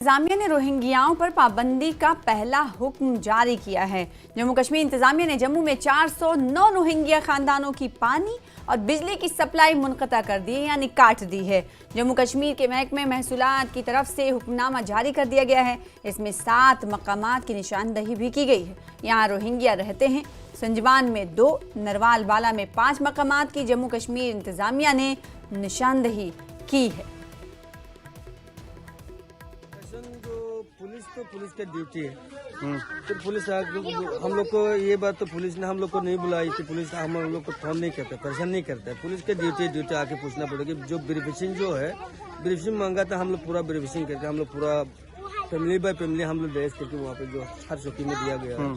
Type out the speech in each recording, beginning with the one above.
इंतजामिया ने रोहिंग्याओं पर पाबंदी का पहला हुक्म जारी किया है। जम्मू कश्मीर इंतजामिया ने जम्मू में 409 रोहिंग्या खानदानों की पानी और बिजली की सप्लाई मुनक़ता कर दी है, यानी काट दी है। जम्मू कश्मीर के महकमे महसूलात की तरफ से हुक्मनामा जारी कर दिया गया है। इसमें 7 मकामात की निशानदही भी की गई है। यहाँ रोहिंग्या रहते हैं। संजवान में 2, नरवाल बाला में 5 मकामात की जम्मू कश्मीर इंतजामिया ने निशानदही की है। जो पुलिस का ड्यूटी है, फिर पुलिस हम लोग को ये बात तो पुलिस ने हम लोग को नहीं बुलाई कि पुलिस हम लोग को फोन नहीं करता, परेशान नहीं करता है। पुलिस का ड्यूटी आके पूछना पड़ेगा। जो वेरिफिकेशन जो है, वेरिफिकेशन मांगा था, हम लोग पूरा वेरिफिकेशन करके हम लोग पूरा फैमिली बाय फैमिली हम लोग ड्रेस करके वहाँ पे जो हर चौकी में दिया गया,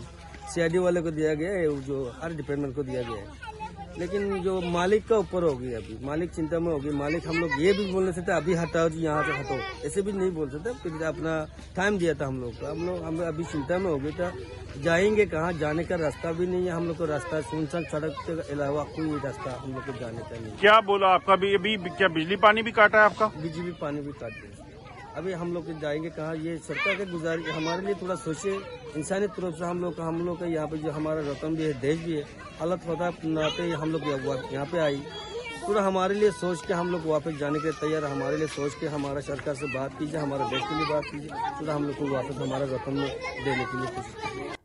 CID वाले को दिया गया है, जो हर डिपार्टमेंट को दिया गया है। लेकिन जो मालिक का ऊपर होगी, अभी मालिक चिंता में होगी। मालिक हम लोग ये भी बोल नहीं सकते अभी हटाओ जी, यहाँ से हटाओ, ऐसे भी नहीं बोल सकते। फिर अपना टाइम दिया था हम लोग को, हम अभी चिंता में हो गए था। जाएंगे कहाँ, जाने का रास्ता भी नहीं है हम लोग को। रास्ता सुनसान सड़क के अलावा कोई रास्ता हम लोग को जाने का नहीं। क्या बोला आपका भी? अभी क्या बिजली पानी भी काटा है आपका? बिजली पानी भी काट दिया। अभी हम लोग जाएंगे कहाँ? ये सरकार के गुजारिश हमारे लिए थोड़ा सोचे। इंसानी तरफ से हम लोग का यहाँ पे जो हमारा वतन भी है, देश भी है, हालत होता नाते हम लोग यहाँ पे आई। पूरा हमारे लिए सोच के हम लोग वापस जाने के लिए तैयार। हमारे लिए सोच के हमारा सरकार से बात कीजिए, हमारे देश के लिए बात कीजिए, पूरा हम लोग को वापस हमारा वतन में देने के लिए कोशिश कीजिए।